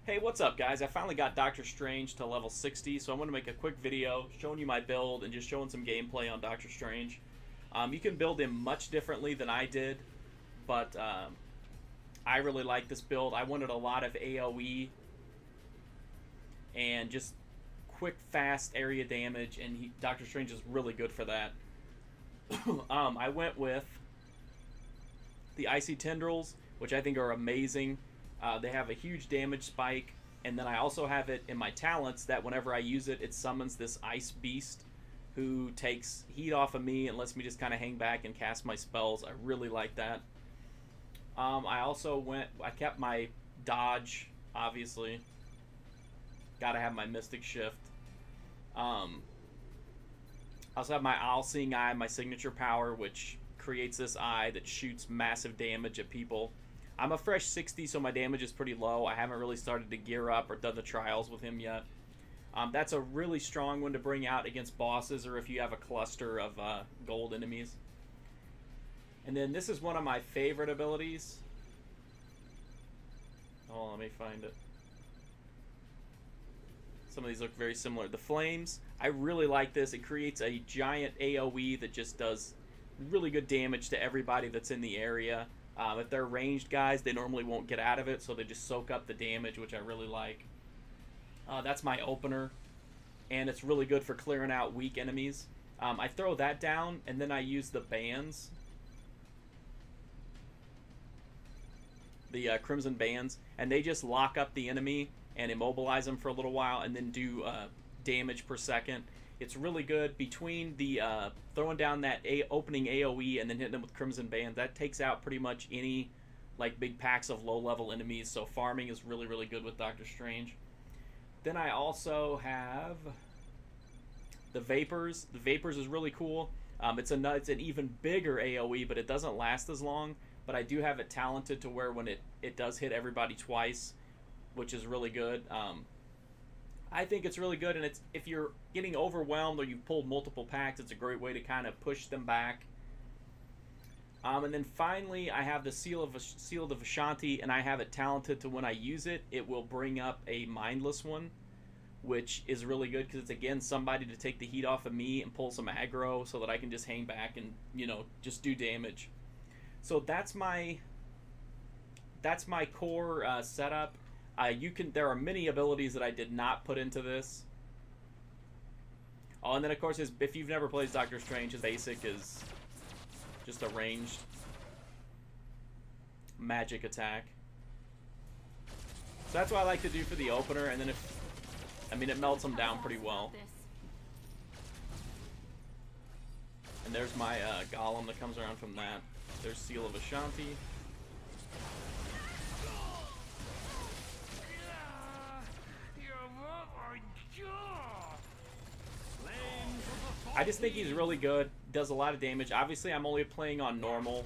Hey, what's up, guys? I finally got Doctor Strange to level 60, so I'm going to make a quick video showing you my build and just showing some gameplay on Doctor Strange. You can build him much differently than I did, but I really like this build. I wanted a lot of AoE and just quick, fast area damage, and Doctor Strange is really good for that. I went with the Icy Tendrils, which I think are amazing. They have a huge damage spike, and then I also have it in my talents that whenever I use it, it summons this Ice Beast who takes heat off of me and lets me just kind of hang back and cast my spells. I really like that. I kept my dodge, obviously. Gotta have my Mystic Shift. I also have my All-Seeing Eye, my signature power, which creates this eye that shoots massive damage at people. I'm a fresh 60, so my damage is pretty low. I haven't really started to gear up or done the trials with him yet. That's a really strong one to bring out against bosses or if you have a cluster of gold enemies. And then this is one of my favorite abilities. Oh, let me find it. Some of these look very similar. The Flames. I really like this. It creates a giant AoE that just does really good damage to everybody that's in the area. If they're ranged guys, they normally won't get out of it, so they just soak up the damage, which I really like. That's my opener, and it's really good for clearing out weak enemies. I throw that down, and then I use the bands. The Crimson Bands, and they just lock up the enemy and immobilize them for a little while, and then do damage per second. It's really good between the throwing down that opening AoE and then hitting them with Crimson Band. That takes out pretty much any like big packs of low-level enemies. So farming is really, really good with Doctor Strange. Then I also have the Vapors. The Vapors is really cool. It's an even bigger AoE, but it doesn't last as long. But I do have it talented to where when it does hit everybody twice, which is really good. I think it's really good, and it's if you're getting overwhelmed or you've pulled multiple packs, it's a great way to kind of push them back. And then finally, I have the Seal of Vishanti, and I have it talented to when I use it, it will bring up a Mindless one, which is really good because it's again somebody to take the heat off of me and pull some aggro so that I can just hang back and just do damage. So that's my core setup. There are many abilities that I did not put into this. Oh, and then of course, if you've never played Doctor Strange, his basic is just a ranged magic attack. So that's what I like to do for the opener, and then it melts them down pretty well. And there's my Golem that comes around from that. There's Seal of Vishanti. I just think he's really good. Does a lot of damage. Obviously, I'm only playing on normal.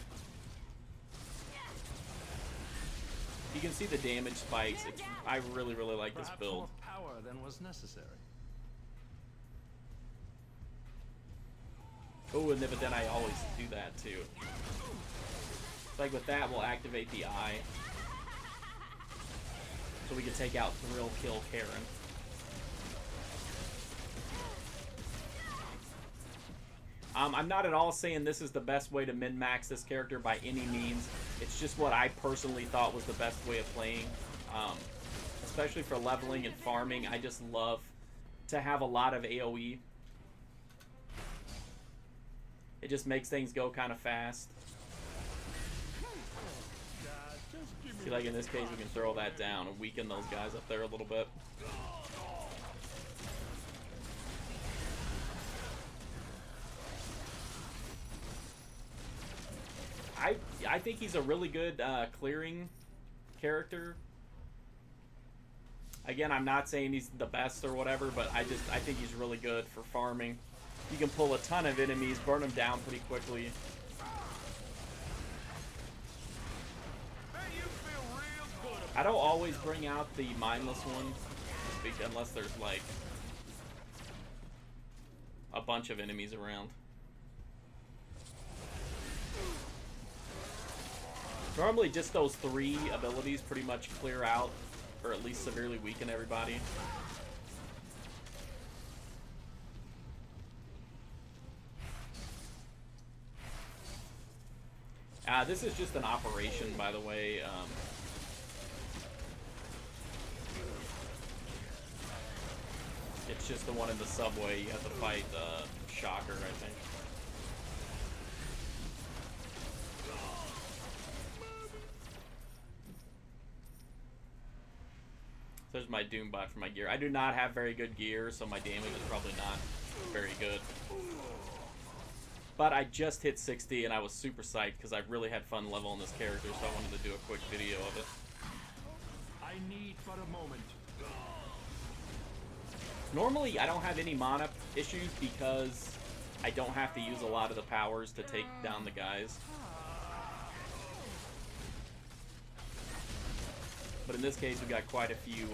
You can see the damage spikes. I really, really like this build. More power than was necessary. Oh, but then I always do that too. Like with that, we'll activate the eye, so we can take out Thrill Kill Karen. I'm not at all saying this is the best way to min-max this character by any means. It's just what I personally thought was the best way of playing. Especially for leveling and farming, I just love to have a lot of AoE. It just makes things go kind of fast. See, like in this case, we can throw that down and weaken those guys up there a little bit. I think he's a really good clearing character. Again, I'm not saying he's the best or whatever, but I think he's really good for farming. You can pull a ton of enemies, burn them down pretty quickly. I don't always bring out the Mindless one, unless there's like a bunch of enemies around. Normally just those 3 abilities pretty much clear out or at least severely weaken everybody. This is just an operation, by the way. It's just the one in the subway. You have to fight Shocker, I think. There's my Doombot for my gear. I do not have very good gear, so my damage is probably not very good. But I just hit 60, and I was super psyched because I really had fun leveling this character, so I wanted to do a quick video of it. I need but a moment. Normally, I don't have any mana issues because I don't have to use a lot of the powers to take down the guys. But in this case, we got quite a few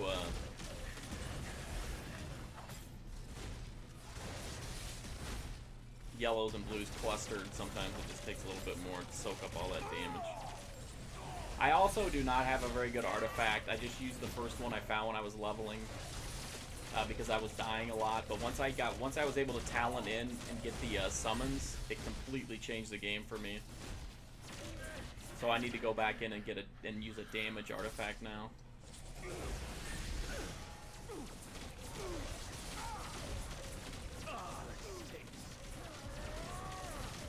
yellows and blues clustered. Sometimes it just takes a little bit more to soak up all that damage. I also do not have a very good artifact. I just used the first one I found when I was leveling because I was dying a lot. But once I was able to talent in and get the summons, it completely changed the game for me. So I need to go back in and get and use a damage artifact now.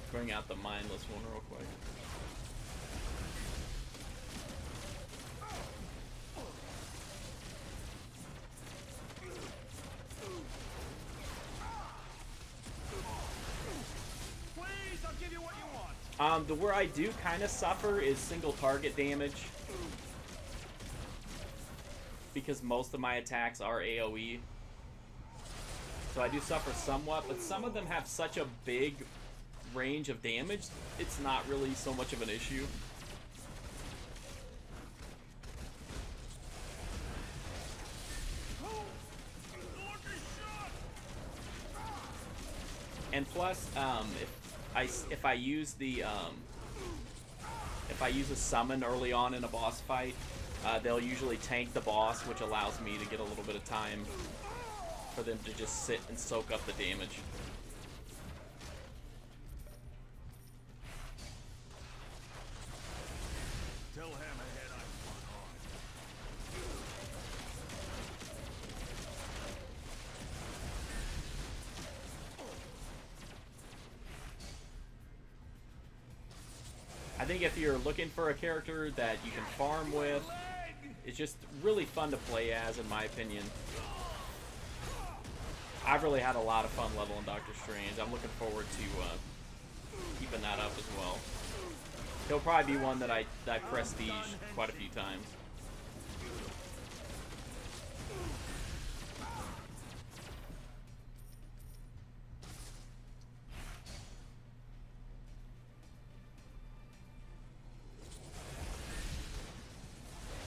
Bring out the mindless one real quick. Please, I'll give you what you want. Where I do kind of suffer is single target damage. Because most of my attacks are AoE. So I do suffer somewhat, but some of them have such a big range of damage, it's not really so much of an issue. And plus, if I use a summon early on in a boss fight, they'll usually tank the boss, which allows me to get a little bit of time for them to just sit and soak up the damage. Tell Hammerhead I fought hard. I think if you're looking for a character that you can farm with, it's just really fun to play as, in my opinion. I've really had a lot of fun leveling Doctor Strange. I'm looking forward to keeping that up as well. He'll probably be one that I prestige quite a few times.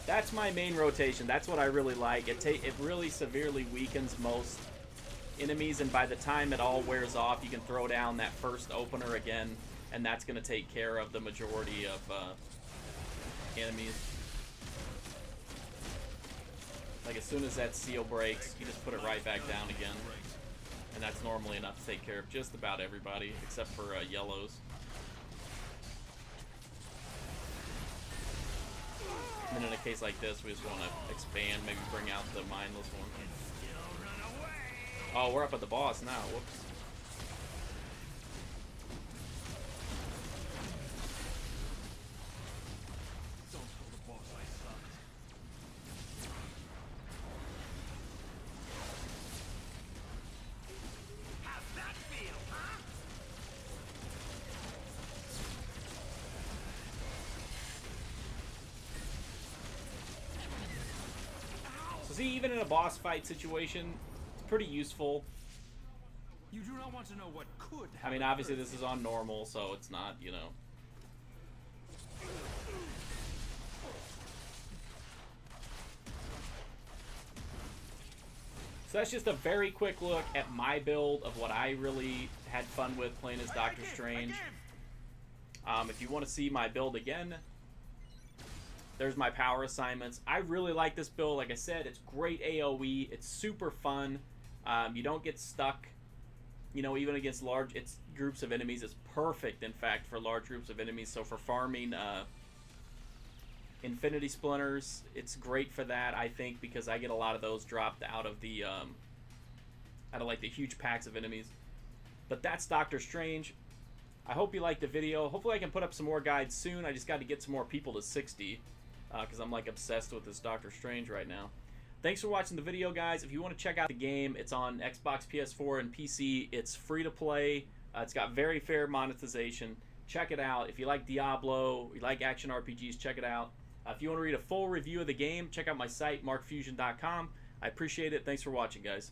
That's my main rotation. That's what I really like. It really severely weakens most enemies, and by the time it all wears off, you can throw down that first opener again, and that's going to take care of the majority of enemies. Like, as soon as that seal breaks, you just put it right back down again, and that's normally enough to take care of just about everybody, except for yellows. And then in a case like this, we just want to expand, maybe bring out the mindless one. Oh, we're up at the boss now. Whoops. Don't tell the boss I sucked. How's that feel, huh? So see, even in a boss fight situation, it's pretty useful. You do not want to know what could happen. I mean, obviously this is on normal, so it's not, you know. So that's just a very quick look at my build of what I really had fun with playing as Doctor Strange. If you want to see my build again, There's my power assignments. I really like this build. Like I said, it's great AoE. It's super fun. You don't get stuck, you know, even against large groups of enemies. It's perfect, in fact, for large groups of enemies. So for farming Infinity Splinters, it's great for that, I think, because I get a lot of those dropped out of the like the huge packs of enemies. But that's Doctor Strange. I hope you liked the video. Hopefully I can put up some more guides soon. I just got to get some more people to 60 because I'm like obsessed with this Doctor Strange right now. Thanks for watching the video, guys. If you want to check out the game, it's on Xbox, PS4, and PC. It's free to play. It's got very fair monetization. Check it out. If you like Diablo, you like action RPGs, check it out. If you want to read a full review of the game, check out my site, markfusion.com. I appreciate it. Thanks for watching, guys.